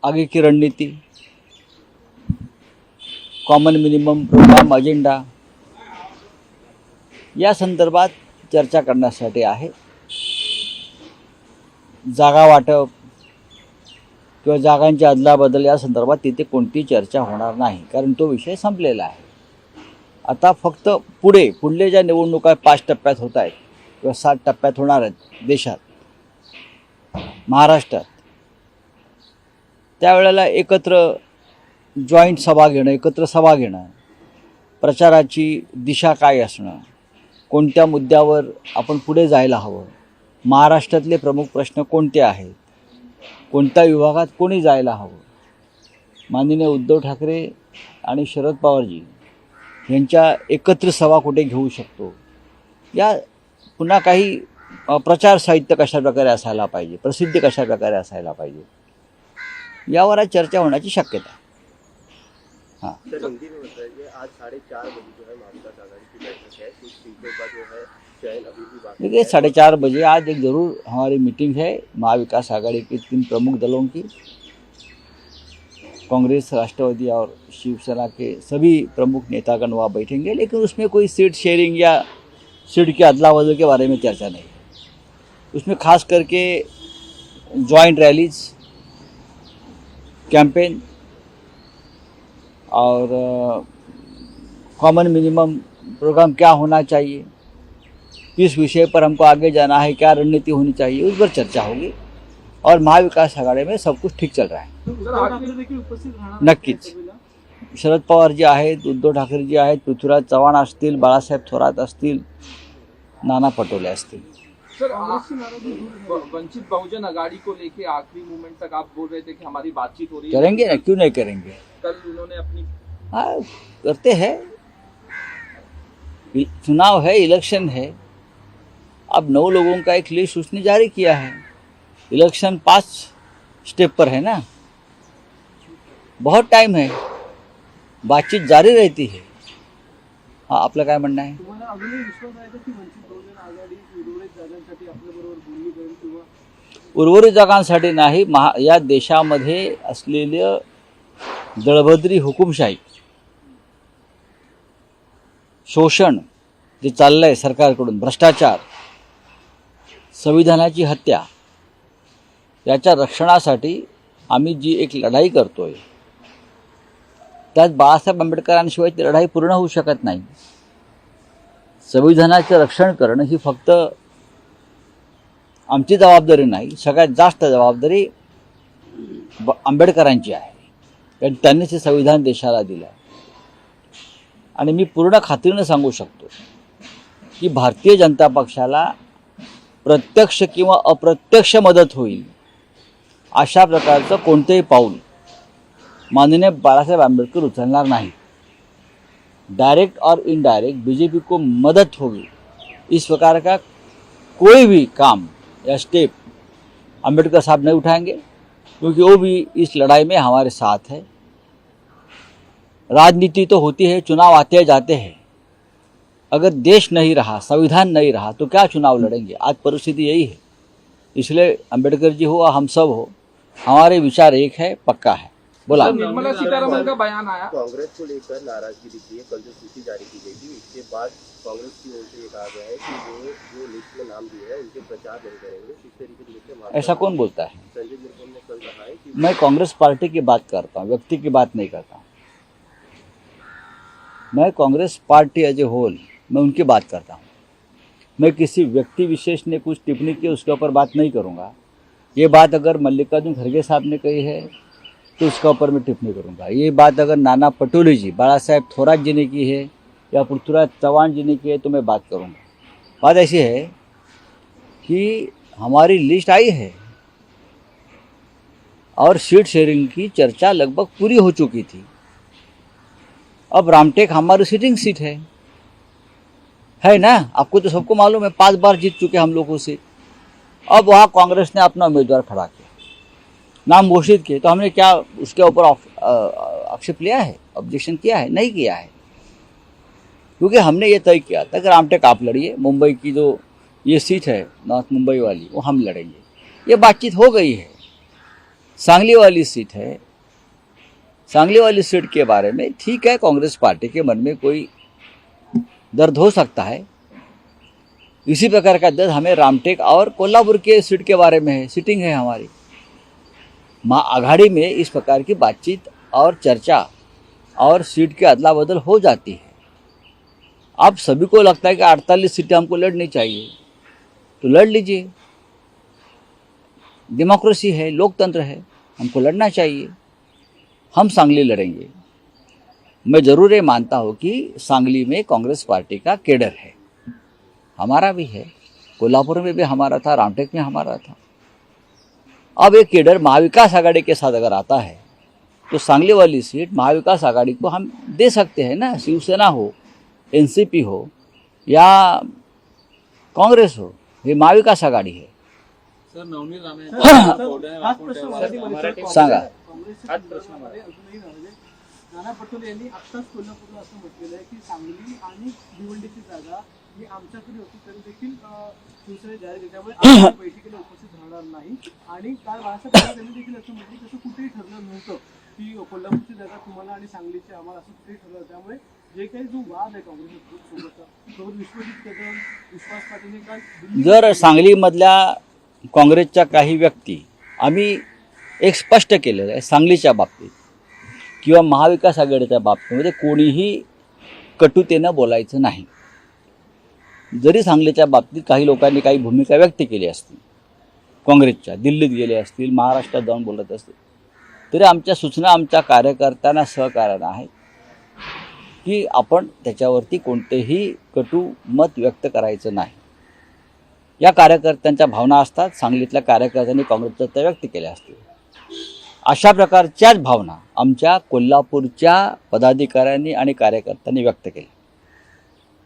आगे की रणनीति, कॉमन मिनिमम प्रोग्राम अजेंडा या संदर्भात चर्चा करण्यासाठी आहे. जागा वाटप किंवा जागांची अदलाबदल या संदर्भात तिथे कोणतीही चर्चा होणार नाही, कारण तो विषय संपलेला आहे. आता फक्त पुढले ज्या निवडणुका 5 टप्प्यात होत आहेत किंवा 7 टप्प्यात होणार आहेत देशात, महाराष्ट्रात, त्यावेळेला एकत्र जॉईंट सभा घेणं, एकत्र सभा घेणं, प्रचाराची दिशा काय असणं, कोणत्या मुद्द्यावर आपण पुढे जायला हवं, महाराष्ट्रातले प्रमुख प्रश्न कोणते आहेत, कोणत्या विभागात कोणी जायला हवं, माननीय उद्धव ठाकरे आणि शरद पवारजी यांच्या एकत्र सभा कुठे घेऊ शकतो, या पुन्हा काही प्रचार साहित्य कशा प्रकारे असायला पाहिजे, प्रसिद्धी कशा प्रकारे असायला पाहिजे, यावर आज चर्चा होण्याची शक्यता आहे. हाँ सर, हिंदी में बताइए, आज 4:30 बजे जो है महाविकास आघाड़ी की बैठक है, कुछ सीटों का जो है चयन अभी भी बाकी है. देखिए 4:30 बजे आज एक ज़रूर हमारी मीटिंग है महाविकास आघाड़ी के 3 प्रमुख दलों की. कांग्रेस, राष्ट्रवादी और शिवसेना के सभी प्रमुख नेतागण वहाँ बैठेंगे, लेकिन उसमें कोई सीट शेयरिंग या सीट के अदला बदल के बारे में चर्चा नहीं है. उसमें खास करके जॉइंट रैलीज, कैंपेन और कॉमन मिनिमम प्रोग्राम क्या होना चाहिए, किस विषय पर हमको आगे जाना है, क्या रणनीति होनी चाहिए, उस पर चर्चा होगी. और महाविकास आघाड़ी में सब कुछ ठीक चल रहा है. नक्कीच शरद पवारजी आहेत, उद्धव ठाकरेजी आहेत, पृथ्वीराज चव्हाण असतील, बाळासाहेब थोरात असतील, नाना पटोले असतील. सर, वंचित बहुजन अघाड़ी को लेके आखिरी मोमेंट तक आप बोल रहे थे कि हमारी बातचीत हो रही है. करेंगे ना, क्यों नहीं करेंगे. कल उन्होंने अपनी करते हैं. चुनाव है, इलेक्शन है. अब 9 लोगों का एक लिस्ट उसने जारी किया है. इलेक्शन 5 स्टेप पर है ना, बहुत टाइम है, बातचीत जारी रहती है. हाँ, आपलं काय म्हणणं आहे. उर्वरित जागांसाठी नाही, या देशामध्ये असलेलं दळभद्री हुकुमशाही, शोषण जे चाललंय सरकारकडून, भ्रष्टाचार, संविधानाची हत्या, याच्या रक्षणासाठी आम्ही जी एक लढाई करतोय, त्यात बाळासाहेब आंबेडकरांशिवाय ती लढाई पूर्ण होऊ शकत नाही. संविधानाचं रक्षण करणं ही फक्त आमची जबाबदारी नाही, सगळ्यात जास्त जबाबदारी आंबेडकरांची आहे, कारण त्यांनीच हे संविधान देशाला दिलं आहे. आणि मी पूर्ण खात्रीनं सांगू शकतो की भारतीय जनता पक्षाला प्रत्यक्ष किंवा अप्रत्यक्ष मदत होईल अशा प्रकारचं कोणतेही पाऊल माननीय बाळासाहेब आंबेडकर उचलणार नाही. डायरेक्ट और इनडायरेक्ट बीजेपी को मदद होगी, इस प्रकार का कोई भी काम या स्टेप आंबेडकर साहब नहीं उठाएंगे, क्योंकि वो भी इस लड़ाई में हमारे साथ है. राजनीति तो होती है, चुनाव आते जाते हैं. अगर देश नहीं रहा, संविधान नहीं रहा, तो क्या चुनाव लड़ेंगे. आज परिस्थिति यही है. इसलिए अम्बेडकर जी हो, हम सब हो, हमारे विचार एक है, पक्का है. बोला. निर्मला सीतारमण का बयान आया, कांग्रेस को लेकर नाराजगी दिखी है. कल जो सूची जारी की गई थी, इसके बाद कांग्रेस की ओर से ये कहा गया है कि वो जो लिस्ट में नाम दिए हैं उनके प्रचार नहीं करेंगे. किस तरीके से ऐसा कौन बोलता है. संजय निरुपम ने कल कहा है कि मैं कांग्रेस पार्टी की बात करता हूँ, व्यक्ति की बात नहीं करता हूँ. मैं Congress party as a whole, मैं उनकी बात करता हूँ. मैं किसी व्यक्ति विशेष ने कुछ टिप्पणी की उसके ऊपर बात नहीं करूँगा. ये बात अगर मल्लिकार्जुन खड़गे साहब ने कही है तो उसके ऊपर मैं टिप्पणी करूँगा. ये बात अगर नाना पटोले जी, बाळासाहेब थोरात जी ने की है या पृथ्वीराज चव्हाण जी ने की है तो मैं बात करूँगा. बात ऐसी है कि हमारी लिस्ट आई है और सीट शेयरिंग की चर्चा लगभग पूरी हो चुकी थी. अब रामटेक हमारी सिटिंग सीट है ना, आपको तो सबको मालूम है. 5 बार जीत चुके हम लोगों से. अब वहाँ कांग्रेस ने अपना उम्मीदवार खड़ा किया, नाम घोषित किए, तो हमने क्या उसके ऊपर आक्षेप लिया है, ऑब्जेक्शन किया है? नहीं किया है, क्योंकि हमने ये तय किया था कि रामटेक आप लड़िए, मुंबई की जो ये सीट है नॉर्थ मुंबई वाली वो हम लड़ेंगे. ये बातचीत हो गई है, सांगली वाली सीट है, सांगली वाली सीट के बारे में ठीक है, कांग्रेस पार्टी के मन में कोई दर्द हो सकता है। इसी प्रकार का दर्द हमें रामटेक और कोल्हापुर के सीट के बारे में है, सीटिंग है हमारी। आघाड़ी में इस प्रकार की बातचीत और चर्चा और सीट के अदला बदल हो जाती है। अब सभी को लगता है कि 48 सीटें हमको लड़नी चाहिए, तो लड़ लीजिए, डेमोक्रेसी है, लोकतंत्र है, हमको लड़ना चाहिए। हम सांगली लड़ेंगे। मैं ज़रूर ये मानता हूँ कि सांगली में कांग्रेस पार्टी का केडर है, हमारा भी है, कोल्हापुर में भी हमारा था, रामटेक में हमारा था। अब एक केडर महाविकास आघाड़ी के साथ अगर आता है तो सांगली वाली सीट महाविकास आघाड़ी को हम दे सकते हैं ना। शिवसेना हो, एनसीपी हो या कांग्रेस हो, ये महाविकास आघाडी है। सर नवनीत राणे सांगा. नाना पटोले यांनी आत्ताच कोल्हापूरला असं म्हटलेलं आहे की सांगली आणि भिवंडीची जागा ही आमच्याकडे होती तरी देखील शिवसेना जाहीर केली, त्यामुळे आम्ही बैठकीला उपस्थित राहणार नाही. आणि काल बाळासाहेब ठाकरे यांनी देखील असं म्हटलं तसं कुठेही ठरलं नव्हतं की कोल्हापूरची जागा तुम्हाला आणि सांगलीची आम्हाला, असं कुठेही ठरलं. त्यामुळे जे काही जो वाद आहे काँग्रेससोबत विश्वजित कदम, विश्वास पाटील काल जर सांगलीमधल्या काँग्रेसच्या काही व्यक्ती आम्ही एक स्पष्ट केलेलं आहे, सांगलीच्या बाबतीत किंवा महाविकास आघाडीच्या बाबतीमध्ये कोणीही कटुतेनं बोलायचं नाही. जरी सांगलीच्या बाबतीत काही लोकांनी काही भूमिका व्यक्त केली असतील, काँग्रेसच्या दिल्लीत गेले असतील, महाराष्ट्रात जाऊन बोलत असतील, तरी आमच्या सूचना आमच्या कार्यकर्त्यांना सहकार्यानं आहे की आपण त्याच्यावरती कोणतेही कटू मत व्यक्त करायचं नाही. या कार्यकर्त्यांच्या भावना असतात, सांगलीतल्या कार्यकर्त्यांनी काँग्रेसच्या त्या व्यक्त केल्या असतील. अशा प्रकारच्याच भावना आमच्या कोल्हापूरच्या पदाधिकाऱ्यांनी आणि कार्यकर्त्यांनी व्यक्त केल्या.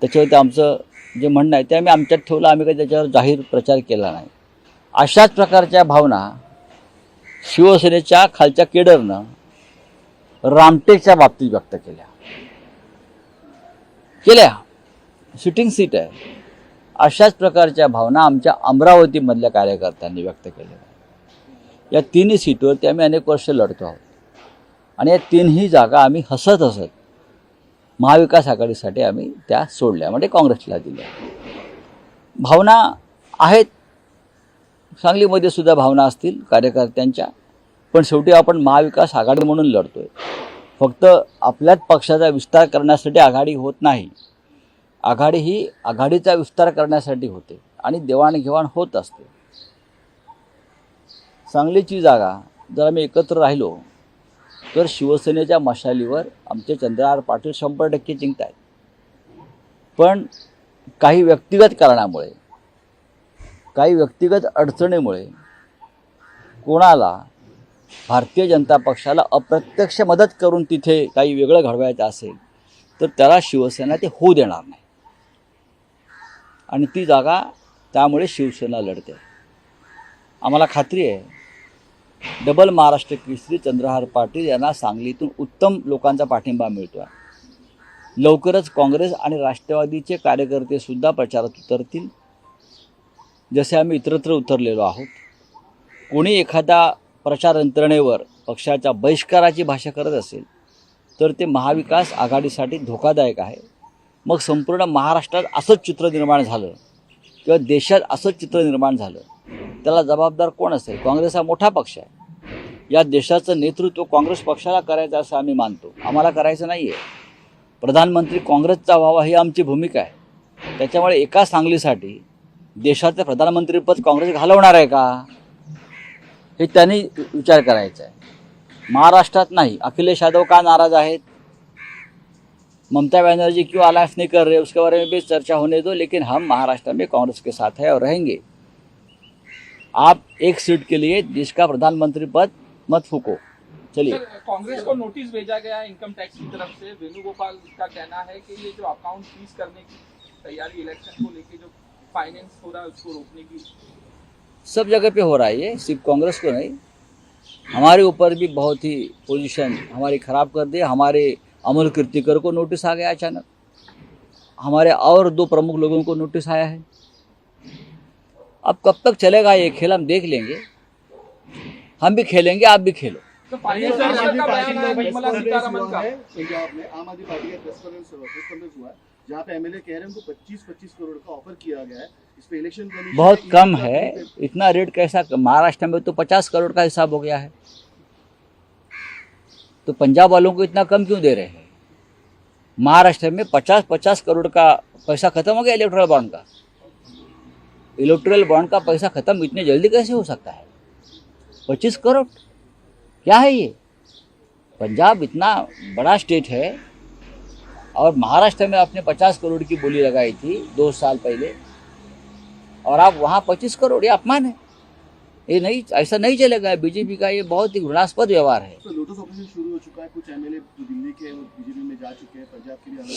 त्याच्यावरती आमचं जे म्हणणं आहे ते आम्ही आमच्यात ठेवलं, आम्ही काही त्याच्यावर जाहीर प्रचार केला नाही. अशाच प्रकारच्या भावना शिवसेनेच्या खालच्या केडरनं रामटेकच्या बाबतीत व्यक्त केल्या. सिटिंग सीट आहे. अशाच प्रकारच्या भावना आमच्या अमरावतीमधल्या कार्यकर्त्यांनी व्यक्त केल्या. या तिन्ही सीटवरती आम्ही अनेक वर्ष लढतो आहोत आणि या तिन्ही जागा आम्ही हसत महाविकास आघाडीसाठी आम्ही त्या सोडल्या, म्हणजे काँग्रेसला दिल्या. भावना आहेत, सांगलीमध्ये सुद्धा भावना असतील कार्यकर्त्यांच्या, पण शेवटी आपण महाविकास आघाडी म्हणून लढतोय. फक्त आपल्याच पक्षाचा विस्तार करण्यासाठी आघाडी होत नाही. आघाडी ही आघाडीचा विस्तार करण्यासाठी होते आणि देवाणघेवाण होत असते. सांगलीची जागा जर आम्ही एकत्र राहिलो तर शिवसेनेच्या मशालीवर आमचे चंद्रहार पाटील 100% जिंकत आहेत. पण काही व्यक्तिगत कारणामुळे, काही व्यक्तिगत अडचणीमुळे कोणाला भारतीय जनता पक्षाला अप्रत्यक्ष मदत करून तिथे काही वेगळं घडवायचं असेल तर त्याला शिवसेना ते होऊ देणार नाही आणि ती जागा त्यामुळे शिवसेना लढते. आम्हाला खात्री आहे डबल महाराष्ट्र केसरी चंद्रहार पाटील यांना सांगलीतून उत्तम लोकांचा पाठिंबा मिळतो आहे. लवकरच काँग्रेस आणि राष्ट्रवादीचे कार्यकर्तेसुद्धा प्रचारात उतरतील, जसे आम्ही इतरत्र उतरलेलो आहोत. कोणी एखाद्या प्रचार यंत्रणेवर पक्षाच्या बहिष्काराची भाषा करत असेल तर ते महाविकास आघाडीसाठी धोकादायक आहे. मग संपूर्ण महाराष्ट्रात असंच चित्र निर्माण झालं किंवा देशात असंच चित्र निर्माण झालं, त्याला जबाबदार कोण असेल? काँग्रेस हा मोठा पक्ष आहे. या देशाचं नेतृत्व काँग्रेस पक्षाला करायचं असं आम्ही मानतो. आम्हाला करायचं नाही आहे. प्रधानमंत्री काँग्रेसचा व्हावा ही आमची भूमिका आहे. त्याच्यामुळे एका सांगलीसाठी देशाचं प्रधानमंत्रीपद काँग्रेस घालवणार आहे का, हे त्यांनी विचार करायचा आहे. महाराष्ट्रात नाही. अखिलेश यादव का नाराज आहेत? ममता बनर्जी क्यों अलायंस नहीं कर रहे, उसके बारे में भी चर्चा होने दो. लेकिन हम महाराष्ट्र में कांग्रेस के साथ है और रहेंगे. आप एक सीट के लिए देश का प्रधानमंत्री पद मत फूको. चलिए. कांग्रेस को नोटिस भेजा गया इनकम टैक्स की तरफ से. वेणुगोपाल का कहना है कि ये जो अकाउंट फ्रीज करने की तैयारी इलेक्शन को लेके जो फाइनेंस हो रहा है उसको रोकने की सब जगह पे हो रहा है. ये सिर्फ कांग्रेस को नहीं, हमारे ऊपर भी बहुत ही पोजीशन हमारी ख़राब कर दी. हमारे अमोल कीर्तिकर को नोटिस आ गया अचानक. हमारे और 2 प्रमुख लोगों को नोटिस आया है. अब कब तक चलेगा ये खेल हम देख लेंगे. हम भी खेलेंगे, आप भी खेलो। तो फाइनेंस मिनिस्टर का बयान है निर्मला सीतारमण का। पंजाब में आम आदमी पार्टी का प्रेस कॉन्फ्रेंस हुआ जहाँ पे एमएलए कह रहे हैं उनको 25-25 करोड़ का ऑफर किया गया है। इस पे इलेक्शन कमीशन बहुत कम है, इतना रेट कैसा? महाराष्ट्र में तो 50 करोड़ का हिसाब हो गया है, तो पंजाब वालों को इतना कम क्यों दे रहे हैं? महाराष्ट्र में 50-50 करोड़ का पैसा खत्म हो गया इलेक्टोरल बॉन्ड का। इलेक्टोरल बॉन्ड का पैसा खत्म इतने जल्दी कैसे हो सकता है? 25 करोड़ क्या है ये? पंजाब इतना बड़ा स्टेट है और महाराष्ट्र में आपने 50 करोड़ की बोली लगाई थी 2 साल पहले, और आप वहाँ 25 करोड़, ये अपमान है। ये नहीं, ऐसा नहीं चलेगा। बीजेपी का ये बहुत ही घृणास्पद व्यवहार है। तो लोटस ऑपरेशन शुरू हो चुका है, कुछ एमएलए जो दिल्ली के और बीजेपी में जा चुके हैं, पंजाब के लिए अलग।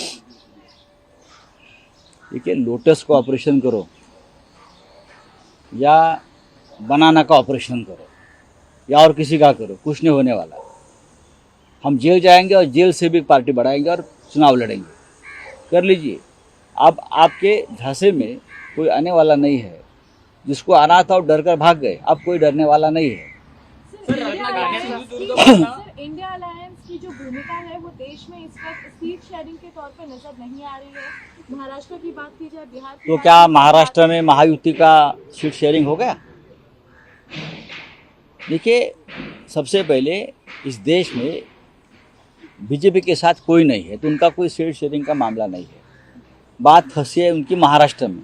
देखिए, लोटस का ऑपरेशन करो या बनाना का ऑपरेशन करो या और किसी का करो, कुछ नहीं होने वाला। हम जेल जाएंगे और जेल से भी पार्टी बढ़ाएंगे और चुनाव लड़ेंगे। कर लीजिए। अब आपके झांसे में कोई आने वाला नहीं है। जिसको आना था वो डर कर भाग गए, अब कोई डरने वाला नहीं है। इंडिया अलायंस की जो भूमिका है वो देश में इस वक्त सीट शेयरिंग के तौर पे नजर नहीं आ रही है। महाराष्ट्र की बात की जाए, बिहार की तो बात क्या की जाए, महाराष्ट्र में महायुति का सीट शेयरिंग हो गया? देखिए, सबसे पहले इस देश में बीजेपी के साथ कोई नहीं है, तो उनका कोई सीट शेयरिंग का मामला नहीं है। बात फंसी है उनकी महाराष्ट्र में।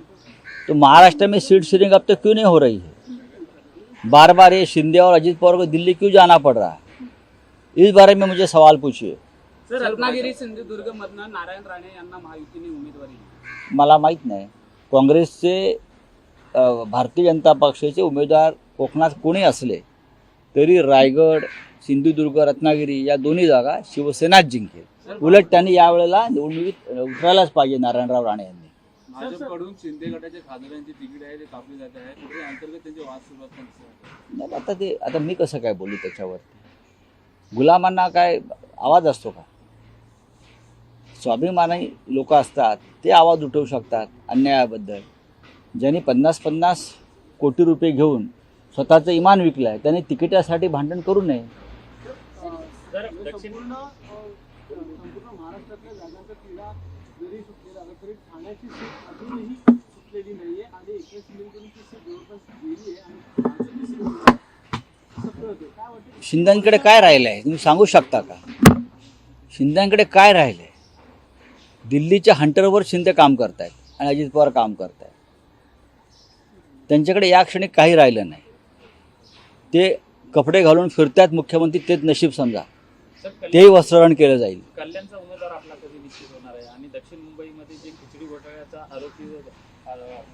तो महाराष्ट्र में सीट शेयरिंग अब तक क्यों नहीं हो रही है? बार बार ये शिंदे और अजित पवार को दिल्ली क्यों जाना पड़ रहा है? इस बारे में मुझे सवाल पूछिए। सर, रत्नागिरी सिंधुदुर्ग मधनं नारायण राणे यांना महायुतीने उमेदवारी दिली. मला माहीत नाही, काँग्रेसचे भारतीय जनता पक्षाचे उमेदवार कोकणात कोणी असले तरी रायगड, सिंधुदुर्ग, रत्नागिरी या दोन्ही जागा शिवसेनाच जिंकेल। उलट त्यांनी यावेळेला निवडणुकीत उतरायलाच पाहिजे नारायणराव राणे यांनी। भाजपकडून शिंदे गटाच्या खासदारांची तिकीट आहे ते कापली जात आहे, कुठे अंतर्गत त्यांचे वाद सुरू आहेत. आता मी कसं काय बोलू त्याच्यावरती? गुलामांना काय आवाज असतो का? स्वाभिमानी लोक असतात ते आवाज उठवू शकतात अन्यायाबद्दल। ज्यांनी 50-50 कोटी रुपये घेऊन स्वतःचं इमान विकलं आहे त्यांनी तिकिटासाठी भांडण करू नये। संपूर्ण महाराष्ट्रातल्या जागांचा तिढा जरी सुटलेला असला तरी ठाण्याची सीट अजूनही सुटलेली नाहीये आणि एकनाथ शिंदेकडून ती सीट जवळपास गेली आहे आणि भाजपची सीट सत्तर होते। काय वाटतं शिंदेकडे काय राहिलं आहे तुम्ही सांगू शकता का? शिंदेकडे काय राहिलं आहे? दिल्लीच्या हंटरवर शिंदे काम करतायत आणि अजित पवार काम करतायत। त्यांच्याकडे या क्षणी काही राहिलं नाही। ते कपडे घालून फिरतात मुख्यमंत्री, तेच नशीब समजा, तेही वस्त्रहरण केलं जाईल। कल्याणचा उमेदवार आपला कधी निश्चित होणार आहे आणि दक्षिण मुंबईमध्ये जे खिचडी घोटाळ्याचा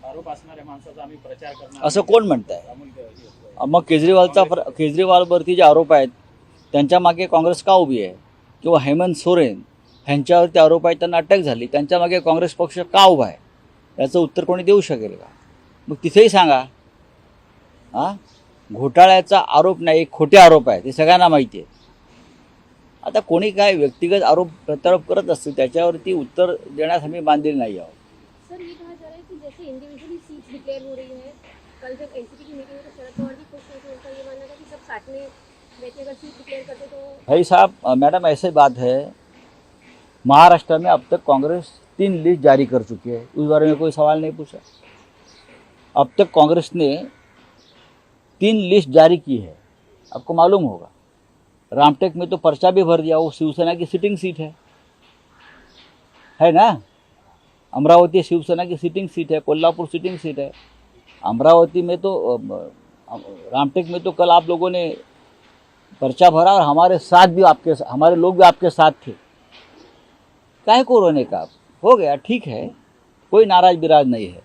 आरोप असणाऱ्या माणसाचा आम्ही प्रचार करणार असं कोण म्हणताय? मग केजरीवालवरती जे आरोप आहेत त्यांच्या मागे काँग्रेस का उभी आहे? किंवा हेमंत सोरेन ह्यांच्यावरती आरोप आहेत, त्यांना अटक झाली, त्यांच्या मागे काँग्रेस पक्ष का उभा आहे? याचं उत्तर कोणी देऊ शकेल का? मग तिथेही सांगा। हां, घोटाळ्याचा आरोप नाही, खोटे आरोप आहेत, हे सगळ्यांना माहिती आहे। आता कोणी काय व्यक्तिगत आरोप प्रत्यारोप करत असतील त्याच्यावरती उत्तर देण्यास आम्ही बांधील नाही आहोत। सर, ये कहा जा रहा है कि जैसे इंडिविजुअली सीट्स डिक्लेयर हो रही है, कल जब एनसीपी की मीटिंग में तो शरद पवार भी खुश थे, तो उनका ये मानना था कि सब साथ में बैठ के अगर सीट डिक्लेयर करते तो। भाई साहब, मैडम ऐसे बात है, महाराष्ट्र में अब तक कांग्रेस 3 लिस्ट जारी कर चुकी है, उस बारे में कोई सवाल नहीं पूछा। अब तक कांग्रेस ने 3 लिस्ट जारी की है, आपको मालूम होगा। रामटेक में तो पर्चा भी भर दिया, वो शिवसेना की सिटिंग सीट है ना। अमरावती शिवसेना की सिटिंग सीट है, कोल्हापुर सिटिंग सीट है। अमरावती में तो रामटेक में तो कल आप लोगों ने पर्चा भरा और हमारे लोग भी आपके साथ थे। काहे को रोने का? हो गया, ठीक है, कोई नाराज बिराज नहीं है।